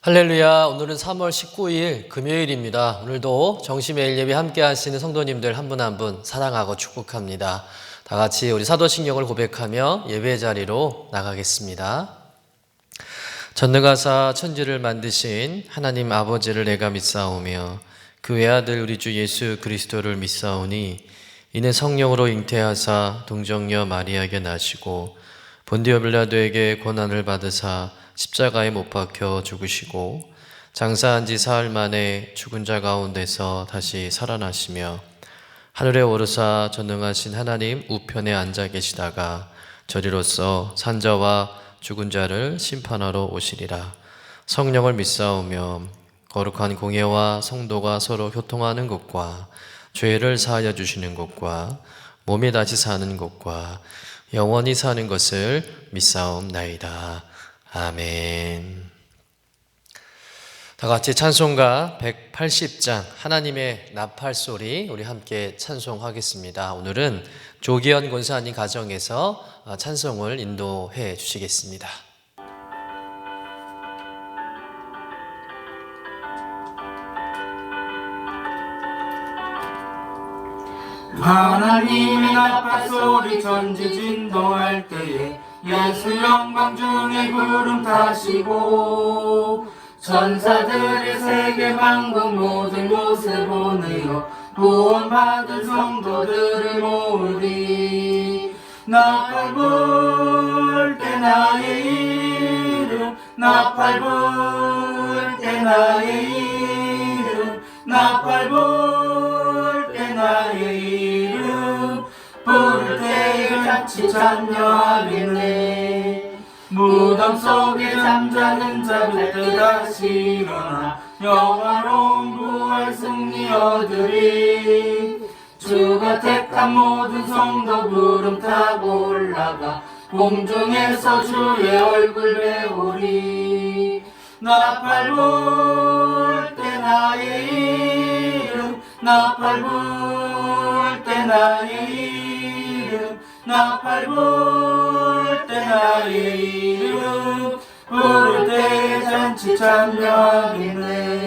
할렐루야. 오늘은 3월 19일 금요일입니다. 오늘도 정시매일 예배 함께 하시는 성도님들 한 분 한 분 사랑하고 축복합니다. 다 같이 우리 사도신경을 고백하며 예배 자리로 나가겠습니다. 전능하사 천지를 만드신 하나님 아버지를 내가 믿사오며 그 외아들 우리 주 예수 그리스도를 믿사오니 이는 성령으로 잉태하사 동정녀 마리아에게 나시고 본디오 빌라도에게 고난을 받으사 십자가에 못 박혀 죽으시고 장사한 지 사흘 만에 죽은 자 가운데서 다시 살아나시며 하늘에 오르사 전능하신 하나님 우편에 앉아 계시다가 저리로서 산자와 죽은 자를 심판하러 오시리라. 성령을 믿사오며 거룩한 공예와 성도가 서로 교통하는 것과 죄를 사하여 주시는 것과 몸이 다시 사는 것과 영원히 사는 것을 믿사옵나이다. 아멘. 다 같이 찬송가 180장 하나님의 나팔소리 우리 함께 찬송하겠습니다. 오늘은 조기현 권사님 가정에서 찬송을 인도해 주시겠습니다. 하나님의 나팔소리 전지 진동할 때에 예수 영광 중에 구름 타시고 천사들이 세계 만국 모든 곳에 보내어 구원받은 성도들을 모으리. 나팔 불 때 나의 이름, 나팔 불 때 나의 이름, 나팔 불 때 나의 이름, 부를 때에 같이 찬양하겠네. 무덤 속에 잠자는 자들 다시 일어나 영화로운 부활 승리 얻으리. 주가 택한 모든 성도 구름 타고 올라가 공중에서 주의 얼굴 배우리. 나팔 불 때 나의 이름, 나팔 불 때 나의 이름, 나팔 불 때 나의 이름, 부를 때에 잔치 참여하겠네.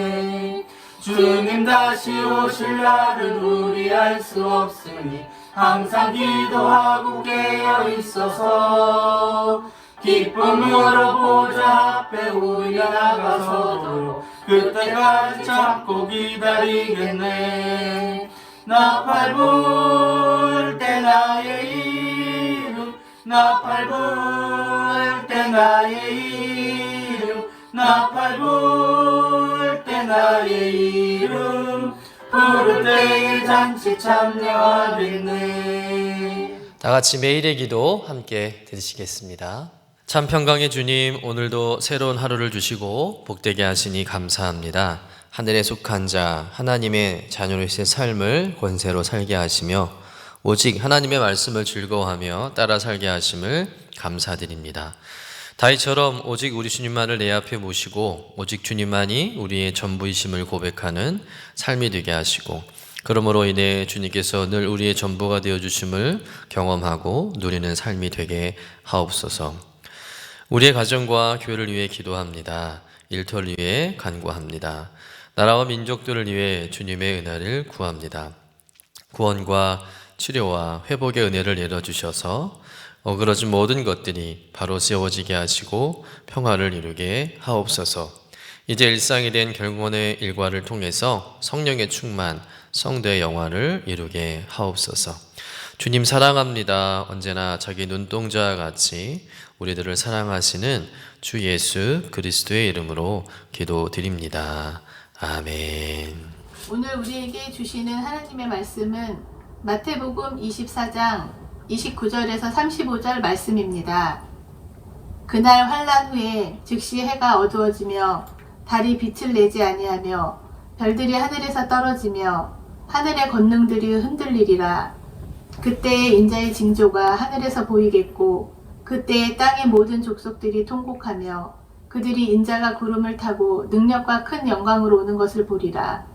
주님 다시 오실 날은 우리 알 수 없으니 항상 기도하고 깨어 있어서 기쁨으로 보좌 앞에 우리 나가서도록 그때까지 참고 기다리겠네. 나팔 불 때 나의 이름, 나팔 불 때 나의 이름, 나팔 불 때 나의 이름, 부를 때에 잔치 참여하겠네. 다 같이 매일의 기도 함께 드리시겠습니다. 참 평강의 주님, 오늘도 새로운 하루를 주시고 복되게 하시니 감사합니다. 하늘에 속한 자, 하나님의 자녀로서의 삶을 권세로 살게 하시며 오직 하나님의 말씀을 즐거워하며 따라 살게 하심을 감사드립니다. 다윗처럼 오직 우리 주님만을 내 앞에 모시고 오직 주님만이 우리의 전부이심을 고백하는 삶이 되게 하시고 그러므로 인해 주님께서 늘 우리의 전부가 되어주심을 경험하고 누리는 삶이 되게 하옵소서. 우리의 가정과 교회를 위해 기도합니다. 일터를 위해 간구합니다. 나라와 민족들을 위해 주님의 은혜를 구합니다. 구원과 치료와 회복의 은혜를 내려주셔서 어그러진 모든 것들이 바로 세워지게 하시고 평화를 이루게 하옵소서. 이제 일상이 된 결론의 일과를 통해서 성령의 충만, 성도의 영화를 이루게 하옵소서. 주님 사랑합니다. 언제나 자기 눈동자와 같이 우리들을 사랑하시는 주 예수 그리스도의 이름으로 기도드립니다. 아멘. 오늘 우리에게 주시는 하나님의 말씀은 마태복음 24장 29절에서 35절 말씀입니다. 그날 환란 후에 즉시 해가 어두워지며 달이 빛을 내지 아니하며 별들이 하늘에서 떨어지며 하늘의 권능들이 흔들리리라. 그때에 인자의 징조가 하늘에서 보이겠고 그때에 땅의 모든 족속들이 통곡하며 그들이 인자가 구름을 타고 능력과 큰 영광으로 오는 것을 보리라.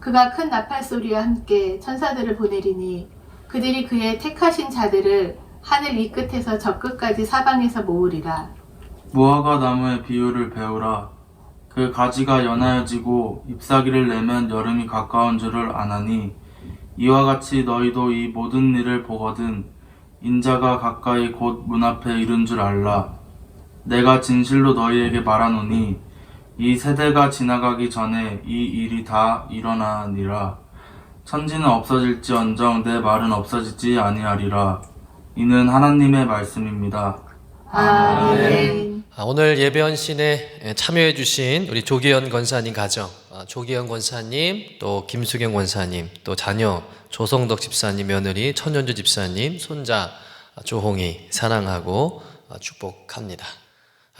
그가 큰 나팔소리와 함께 천사들을 보내리니 그들이 그의 택하신 자들을 하늘 이 끝에서 저 끝까지 사방에서 모으리라. 무화과 나무의 비유를 배우라. 그 가지가 연하여지고 잎사귀를 내면 여름이 가까운 줄을 아나니 이와 같이 너희도 이 모든 일을 보거든 인자가 가까이 곧 문 앞에 이른 줄 알라. 내가 진실로 너희에게 말하노니 이 세대가 지나가기 전에 이 일이 다 일어나니라. 천지는 없어질지언정 내 말은 없어지지 아니하리라. 이는 하나님의 말씀입니다. 아멘. 오늘 예배 헌신에 참여해 주신 우리 조기현 권사님 가정, 조기현 권사님, 또 김수경 권사님, 또 자녀 조성덕 집사님, 며느리 천연주 집사님, 손자 조홍이 사랑하고 축복합니다.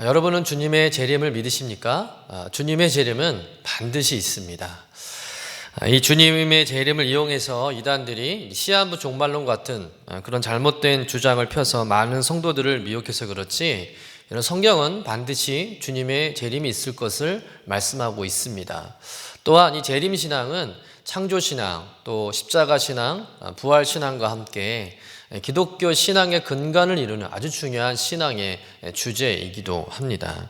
여러분은 주님의 재림을 믿으십니까? 주님의 재림은 반드시 있습니다. 이 주님의 재림을 이용해서 이단들이 시한부 종말론 같은 그런 잘못된 주장을 펴서 많은 성도들을 미혹해서 그렇지, 이런 성경은 반드시 주님의 재림이 있을 것을 말씀하고 있습니다. 또한 이 재림신앙은 창조신앙, 또 십자가신앙, 부활신앙과 함께 기독교 신앙의 근간을 이루는 아주 중요한 신앙의 주제이기도 합니다.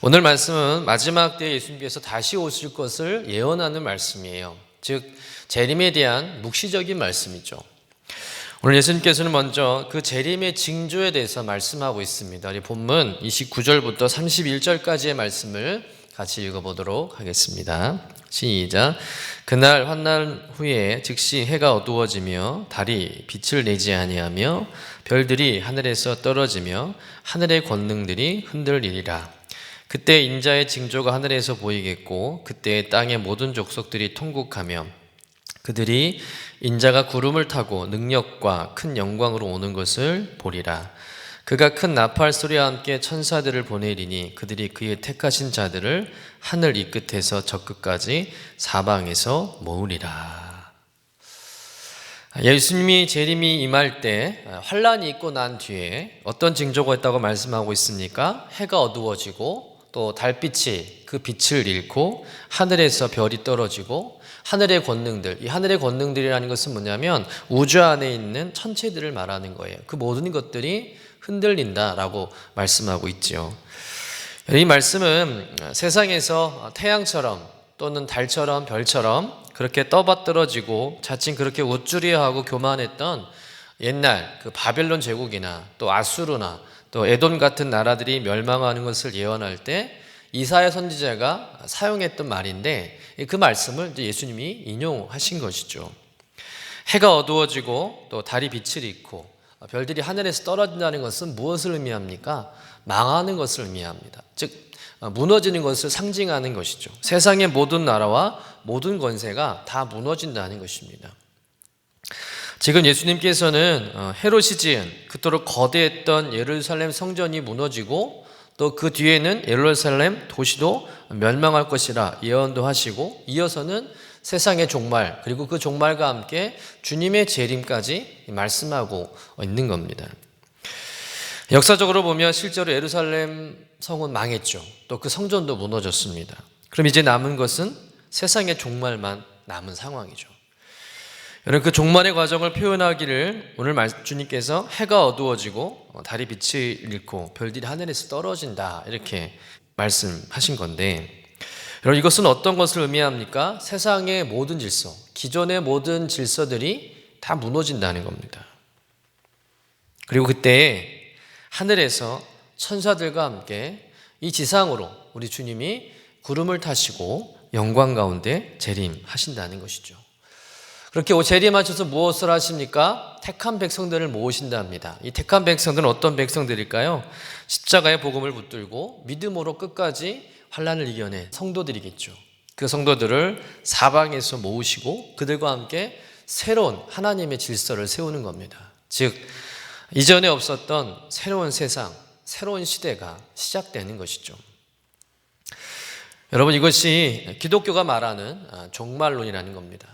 오늘 말씀은 마지막 때에 예수님께서 다시 오실 것을 예언하는 말씀이에요. 즉 재림에 대한 묵시적인 말씀이죠. 오늘 예수님께서는 먼저 그 재림의 징조에 대해서 말씀하고 있습니다. 우리 본문 29절부터 31절까지의 말씀을 같이 읽어보도록 하겠습니다. 시작. 그날 환난 후에 즉시 해가 어두워지며 달이 빛을 내지 아니하며 별들이 하늘에서 떨어지며 하늘의 권능들이 흔들리리라. 그때 인자의 징조가 하늘에서 보이겠고 그때 땅의 모든 족속들이 통곡하며 그들이 인자가 구름을 타고 능력과 큰 영광으로 오는 것을 보리라. 그가 큰 나팔 소리와 함께 천사들을 보내리니 그들이 그의 택하신 자들을 하늘 이 끝에서 저 끝까지 사방에서 모으리라. 예수님이 재림이 임할 때 환란이 있고 난 뒤에 어떤 징조가 있다고 말씀하고 있습니까? 해가 어두워지고 또 달빛이 그 빛을 잃고 하늘에서 별이 떨어지고 하늘의 권능들, 이 하늘의 권능들이라는 것은 뭐냐면 우주 안에 있는 천체들을 말하는 거예요. 그 모든 것들이 흔들린다라고 말씀하고 있죠. 이 말씀은 세상에서 태양처럼 또는 달처럼 별처럼 그렇게 떠받들어지고 자칭 그렇게 우쭐해하고 교만했던 옛날 그 바벨론 제국이나 또 아수르나 또 에돔 같은 나라들이 멸망하는 것을 예언할 때 이사야 선지자가 사용했던 말인데 그 말씀을 예수님이 인용하신 것이죠. 해가 어두워지고 또 달이 빛을 잃고 별들이 하늘에서 떨어진다는 것은 무엇을 의미합니까? 망하는 것을 의미합니다. 즉 무너지는 것을 상징하는 것이죠. 세상의 모든 나라와 모든 권세가 다 무너진다는 것입니다. 지금 예수님께서는 헤롯이 지은 그토록 거대했던 예루살렘 성전이 무너지고 또 그 뒤에는 예루살렘 도시도 멸망할 것이라 예언도 하시고 이어서는 세상의 종말 그리고 그 종말과 함께 주님의 재림까지 말씀하고 있는 겁니다. 역사적으로 보면 실제로 예루살렘 성은 망했죠. 또 그 성전도 무너졌습니다. 그럼 이제 남은 것은 세상의 종말만 남은 상황이죠. 여러분 그 종말의 과정을 표현하기를 오늘 주님께서 해가 어두워지고 달이 빛을 잃고 별들이 하늘에서 떨어진다 이렇게 말씀하신 건데 여러분 이것은 어떤 것을 의미합니까? 세상의 모든 질서, 기존의 모든 질서들이 다 무너진다는 겁니다. 그리고 그때 하늘에서 천사들과 함께 이 지상으로 우리 주님이 구름을 타시고 영광 가운데 재림하신다는 것이죠. 그렇게 재림하셔서 무엇을 하십니까? 택한 백성들을 모으신답니다. 이 택한 백성들은 어떤 백성들일까요? 십자가의 복음을 붙들고 믿음으로 끝까지 환난을 이겨낸 성도들이겠죠. 그 성도들을 사방에서 모으시고 그들과 함께 새로운 하나님의 질서를 세우는 겁니다. 즉 이전에 없었던 새로운 세상, 새로운 시대가 시작되는 것이죠. 여러분 이것이 기독교가 말하는 종말론이라는 겁니다.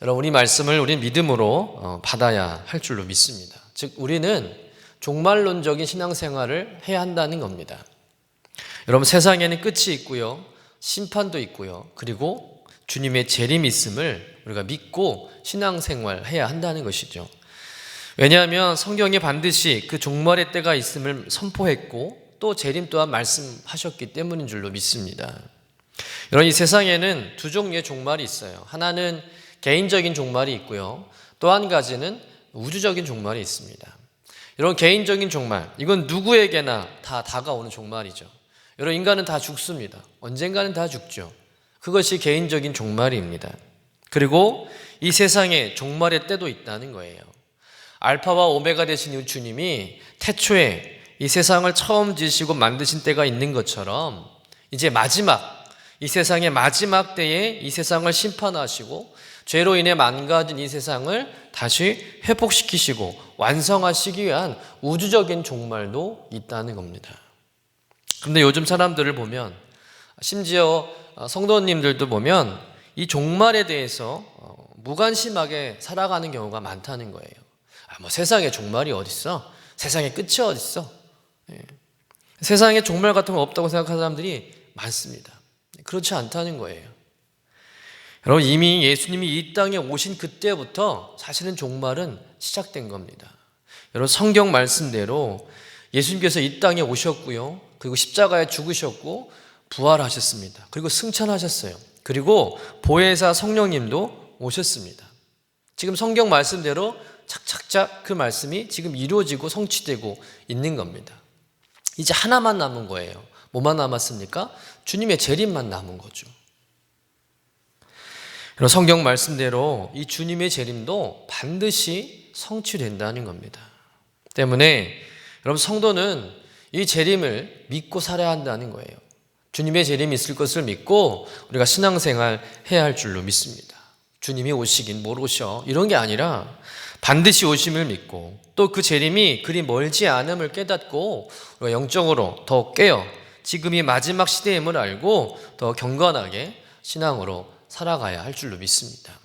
여러분 이 말씀을 우리는 믿음으로 받아야 할 줄로 믿습니다. 즉 우리는 종말론적인 신앙생활을 해야 한다는 겁니다. 여러분 세상에는 끝이 있고요. 심판도 있고요. 그리고 주님의 재림이 있음을 우리가 믿고 신앙생활 해야 한다는 것이죠. 왜냐하면 성경이 반드시 그 종말의 때가 있음을 선포했고 또 재림 또한 말씀하셨기 때문인 줄로 믿습니다. 여러분, 이 세상에는 두 종류의 종말이 있어요. 하나는 개인적인 종말이 있고요. 또 한 가지는 우주적인 종말이 있습니다. 여러분, 개인적인 종말, 이건 누구에게나 다 다가오는 종말이죠. 여러분, 인간은 다 죽습니다. 언젠가는 다 죽죠. 그것이 개인적인 종말입니다. 그리고 이 세상에 종말의 때도 있다는 거예요. 알파와 오메가 되신 주님이 태초에 이 세상을 처음 지으시고 만드신 때가 있는 것처럼 이제 이 세상의 마지막 때에 이 세상을 심판하시고 죄로 인해 망가진 이 세상을 다시 회복시키시고 완성하시기 위한 우주적인 종말도 있다는 겁니다. 그런데 요즘 사람들을 보면, 심지어 성도님들도 보면 이 종말에 대해서 무관심하게 살아가는 경우가 많다는 거예요. 뭐 세상에 종말이 어딨어? 세상에 끝이 어딨어? 세상에 종말 같은 거 없다고 생각하는 사람들이 많습니다. 그렇지 않다는 거예요. 여러분, 이미 예수님이 이 땅에 오신 그때부터 사실은 종말은 시작된 겁니다. 여러분, 성경 말씀대로 예수님께서 이 땅에 오셨고요. 그리고 십자가에 죽으셨고 부활하셨습니다. 그리고 승천하셨어요. 그리고 보혜사 성령님도 오셨습니다. 지금 성경 말씀대로 착착착 그 말씀이 지금 이루어지고 성취되고 있는 겁니다. 이제 하나만 남은 거예요. 뭐만 남았습니까? 주님의 재림만 남은 거죠. 여러분, 성경 말씀대로 이 주님의 재림도 반드시 성취된다는 겁니다. 때문에 여러분, 성도는 이 재림을 믿고 살아야 한다는 거예요. 주님의 재림이 있을 것을 믿고 우리가 신앙생활 해야 할 줄로 믿습니다. 주님이 오시긴 뭘 오셔, 이런 게 아니라 반드시 오심을 믿고 또 그 재림이 그리 멀지 않음을 깨닫고 우리가 영적으로 더 깨어 지금이 마지막 시대임을 알고 더 경건하게 신앙으로 살아가야 할 줄로 믿습니다.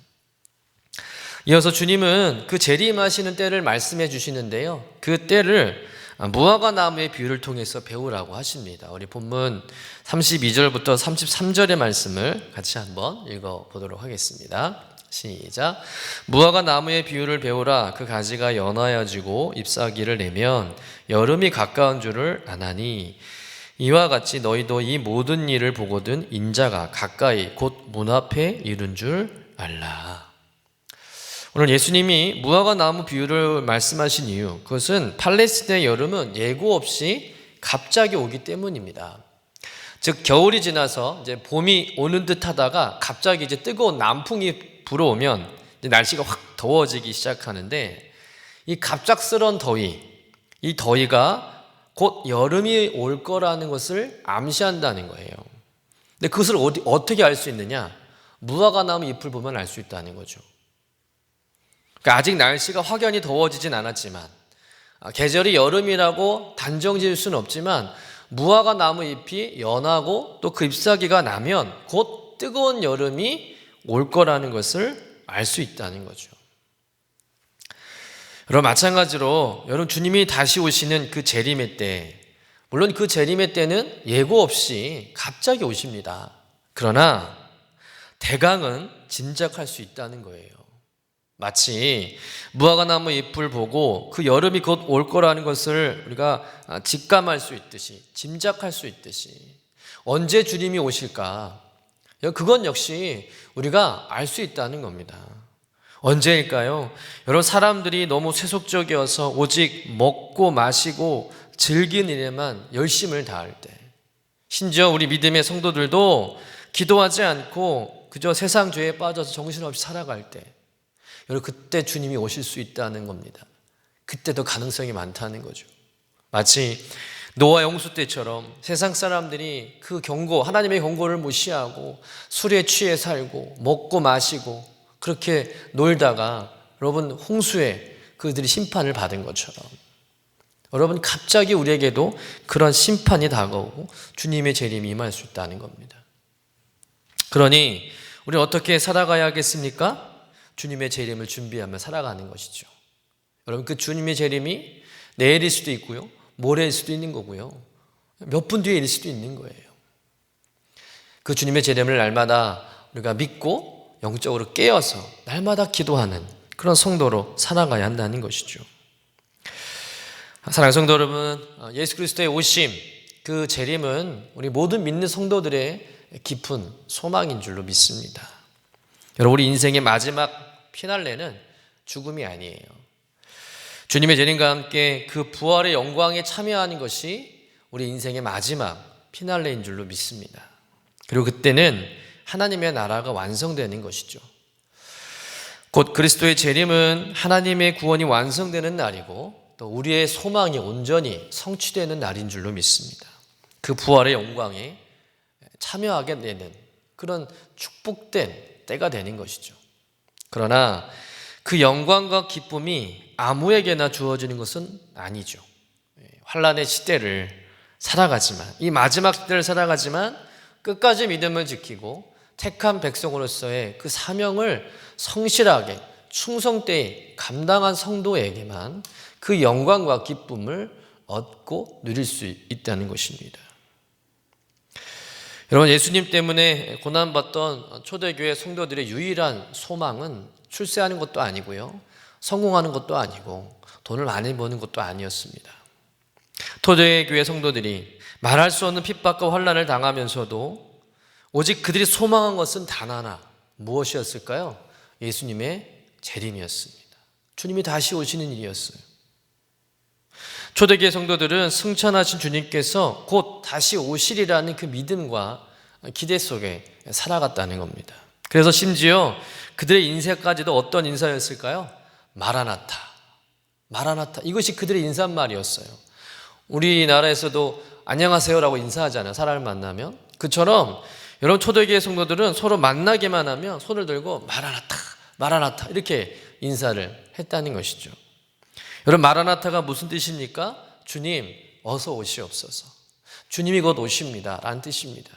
이어서 주님은 그 재림하시는 때를 말씀해 주시는데요. 그 때를 무화과 나무의 비유를 통해서 배우라고 하십니다. 우리 본문 32절부터 33절의 말씀을 같이 한번 읽어보도록 하겠습니다. 시작. 무화과 나무의 비유를 배우라. 그 가지가 연하여지고 잎사귀를 내면 여름이 가까운 줄을 아나니 이와 같이 너희도 이 모든 일을 보거든 인자가 가까이 곧 문 앞에 이른 줄 알라. 오늘 예수님이 무화과 나무 비유를 말씀하신 이유, 그것은 팔레스타인의 여름은 예고 없이 갑자기 오기 때문입니다. 즉 겨울이 지나서 이제 봄이 오는 듯 하다가 갑자기 이제 뜨거운 남풍이 불어오면 이제 날씨가 확 더워지기 시작하는데, 이 갑작스러운 더위, 이 더위가 곧 여름이 올 거라는 것을 암시한다는 거예요. 근데 그것을 어떻게 알 수 있느냐? 무화과 나무 잎을 보면 알 수 있다는 거죠. 그러니까 아직 날씨가 확연히 더워지진 않았지만, 계절이 여름이라고 단정 지을 수는 없지만 무화과 나무 잎이 연하고 또 그 잎사귀가 나면 곧 뜨거운 여름이 올 거라는 것을 알 수 있다는 거죠. 여러분, 마찬가지로 여러분, 주님이 다시 오시는 그 재림의 때, 물론 그 재림의 때는 예고 없이 갑자기 오십니다. 그러나 대강은 짐작할 수 있다는 거예요. 마치 무화과 나무 잎을 보고 그 여름이 곧 올 거라는 것을 우리가 직감할 수 있듯이, 짐작할 수 있듯이, 언제 주님이 오실까? 그건 역시 우리가 알 수 있다는 겁니다. 언제일까요? 여러분, 사람들이 너무 세속적이어서 오직 먹고 마시고 즐기는 일에만 열심을 다할 때, 심지어 우리 믿음의 성도들도 기도하지 않고 그저 세상 죄에 빠져서 정신없이 살아갈 때, 여러분, 그때 주님이 오실 수 있다는 겁니다. 그때도 가능성이 많다는 거죠. 마치 노아 홍수 때처럼 세상 사람들이 그 경고, 하나님의 경고를 무시하고 술에 취해 살고 먹고 마시고 그렇게 놀다가 여러분 홍수에 그들이 심판을 받은 것처럼, 여러분 갑자기 우리에게도 그런 심판이 다가오고 주님의 재림이 임할 수 있다는 겁니다. 그러니 우리는 어떻게 살아가야 하겠습니까? 주님의 재림을 준비하며 살아가는 것이죠. 여러분, 그 주님의 재림이 내일일 수도 있고요, 모레일 수도 있는 거고요, 몇 분 뒤에일 수도 있는 거예요. 그 주님의 재림을 날마다 우리가 믿고 영적으로 깨어서 날마다 기도하는 그런 성도로 살아가야 한다는 것이죠. 사랑하는 성도 여러분, 예수 그리스도의 오심, 그 재림은 우리 모든 믿는 성도들의 깊은 소망인 줄로 믿습니다. 여러분, 우리 인생의 마지막 피날레는 죽음이 아니에요. 주님의 재림과 함께 그 부활의 영광에 참여하는 것이 우리 인생의 마지막 피날레인 줄로 믿습니다. 그리고 그때는 하나님의 나라가 완성되는 것이죠. 곧 그리스도의 재림은 하나님의 구원이 완성되는 날이고 또 우리의 소망이 온전히 성취되는 날인 줄로 믿습니다. 그 부활의 영광에 참여하게 되는 그런 축복된 때가 되는 것이죠. 그러나 그 영광과 기쁨이 아무에게나 주어지는 것은 아니죠. 환난의 시대를 살아가지만, 이 마지막 시대를 살아가지만 끝까지 믿음을 지키고 택한 백성으로서의 그 사명을 성실하게 충성되이 감당한 성도에게만 그 영광과 기쁨을 얻고 누릴 수 있다는 것입니다. 여러분, 예수님 때문에 고난받던 초대교회 성도들의 유일한 소망은 출세하는 것도 아니고요, 성공하는 것도 아니고 돈을 많이 버는 것도 아니었습니다. 초대교회 성도들이 말할 수 없는 핍박과 환난을 당하면서도 오직 그들이 소망한 것은 단 하나, 무엇이었을까요? 예수님의 재림이었습니다. 주님이 다시 오시는 일이었어요. 초대교회 성도들은 승천하신 주님께서 곧 다시 오시리라는 그 믿음과 기대 속에 살아갔다는 겁니다. 그래서 심지어 그들의 인사까지도 어떤 인사였을까요? 마라나타, 마라나타. 이것이 그들의 인사말이었어요. 우리나라에서도 안녕하세요라고 인사하잖아요, 사람을 만나면. 그처럼 여러분, 초대교회 성도들은 서로 만나기만 하면 손을 들고 마라나타, 마라나타 이렇게 인사를 했다는 것이죠. 여러분, 마라나타가 무슨 뜻입니까? 주님 어서 오시옵소서, 주님이 곧 오십니다 라는 뜻입니다.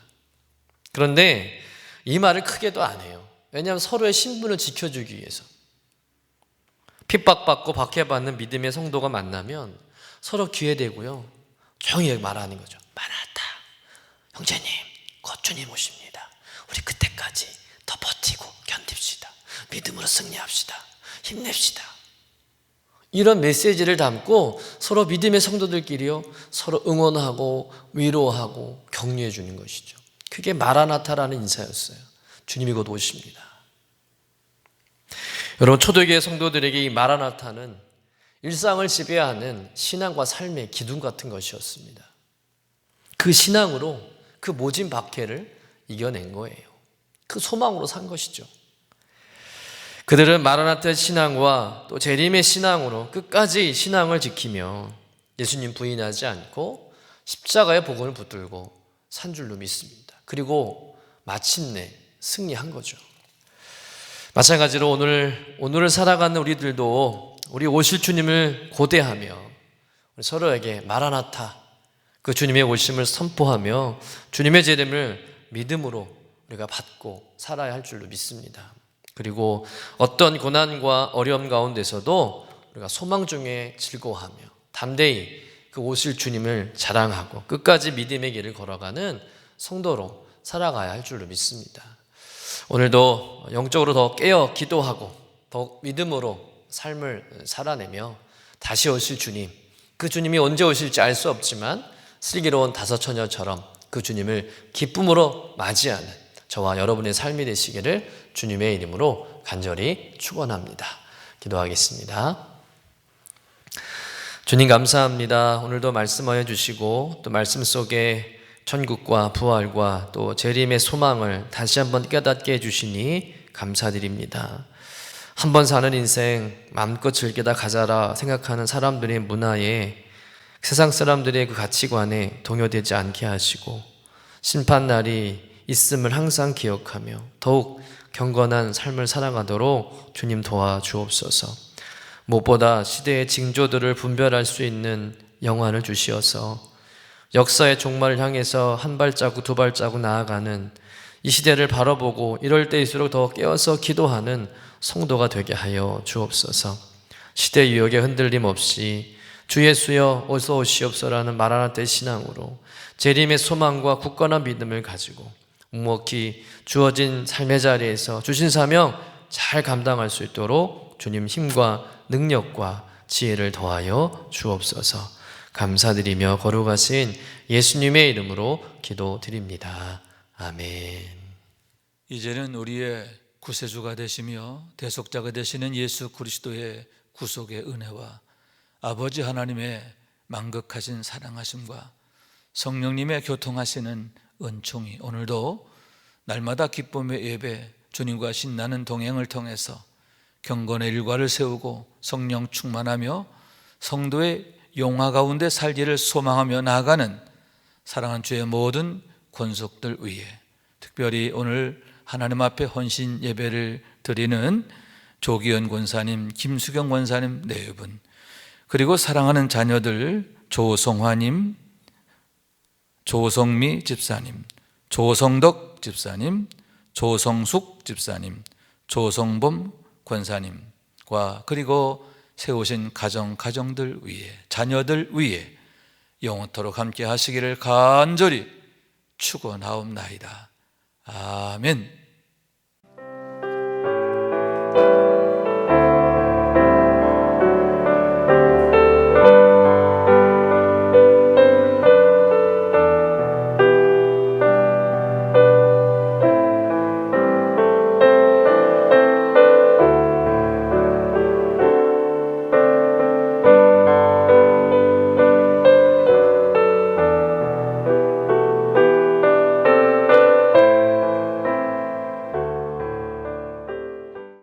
그런데 이 말을 크게도 안 해요. 왜냐하면 서로의 신분을 지켜주기 위해서. 핍박받고 박해받는 믿음의 성도가 만나면 서로 귀에 대고요, 조용히 말하는 거죠. 마라나타, 형제님 곧 주님 오십니다. 우리 그때까지 더 버티고 견딥시다. 믿음으로 승리합시다. 힘냅시다. 이런 메시지를 담고 서로 믿음의 성도들끼리요, 서로 응원하고 위로하고 격려해 주는 것이죠. 그게 마라나타라는 인사였어요. 주님이 곧 오십니다. 여러분, 초대교회 성도들에게 이 마라나타는 일상을 지배하는 신앙과 삶의 기둥 같은 것이었습니다. 그 신앙으로 그 모진 박해를 이겨낸 거예요. 그 소망으로 산 것이죠. 그들은 마라나타의 신앙과 또 재림의 신앙으로 끝까지 신앙을 지키며 예수님 부인하지 않고 십자가의 복음을 붙들고 산 줄로 믿습니다. 그리고 마침내 승리한 거죠. 마찬가지로 오늘을 살아가는 우리들도 우리 오실 주님을 고대하며 우리 서로에게 마라나타, 그 주님의 오심을 선포하며 주님의 재림을 믿음으로 우리가 받고 살아야 할 줄로 믿습니다. 그리고 어떤 고난과 어려움 가운데서도 우리가 소망 중에 즐거워하며 담대히 그 오실 주님을 자랑하고 끝까지 믿음의 길을 걸어가는 성도로 살아가야 할 줄로 믿습니다. 오늘도 영적으로 더 깨어 기도하고 더 믿음으로 삶을 살아내며 다시 오실 주님, 그 주님이 언제 오실지 알 수 없지만 슬기로운 다섯 처녀처럼 그 주님을 기쁨으로 맞이하는 저와 여러분의 삶이 되시기를 주님의 이름으로 간절히 축원합니다. 기도하겠습니다. 주님 감사합니다. 오늘도 말씀하여 주시고 또 말씀 속에 천국과 부활과 또 재림의 소망을 다시 한번 깨닫게 해주시니 감사드립니다. 한 번 사는 인생 마음껏 즐기다 가자라 생각하는 사람들의 문화에 세상 사람들의 그 가치관에 동요되지 않게 하시고 심판날이 있음을 항상 기억하며 더욱 경건한 삶을 살아가도록 주님 도와주옵소서. 무엇보다 시대의 징조들을 분별할 수 있는 영안을 주시어서 역사의 종말을 향해서 한 발자국 두 발자국 나아가는 이 시대를 바라보고 이럴 때일수록 더 깨어서 기도하는 성도가 되게 하여 주옵소서. 시대 유혹에 흔들림 없이 주 예수여 어서 오시옵소서라는 마라나타의 신앙으로 재림의 소망과 굳건한 믿음을 가지고 묵묵히 주어진 삶의 자리에서 주신 사명 잘 감당할 수 있도록 주님 힘과 능력과 지혜를 더하여 주옵소서. 감사드리며 거룩하신 예수님의 이름으로 기도드립니다. 아멘. 이제는 우리의 구세주가 되시며 대속자가 되시는 예수 그리스도의 구속의 은혜와 아버지 하나님의 만극하신 사랑하심과 성령님의 교통하시는 은총이 오늘도 날마다 기쁨의 예배, 주님과 신나는 동행을 통해서 경건의 일과를 세우고 성령 충만하며 성도의 용화 가운데 살기를 소망하며 나아가는 사랑하는 주의 모든 권속들 위해, 특별히 오늘 하나님 앞에 헌신 예배를 드리는 조기현 권사님, 김수경 권사님 네 분, 그리고 사랑하는 자녀들 조성화님, 조성미 집사님, 조성덕 집사님, 조성숙 집사님, 조성범 권사님과 그리고 세우신 가정들 위해, 자녀들 위해 영원토록 함께 하시기를 간절히 축원하옵나이다. 아멘.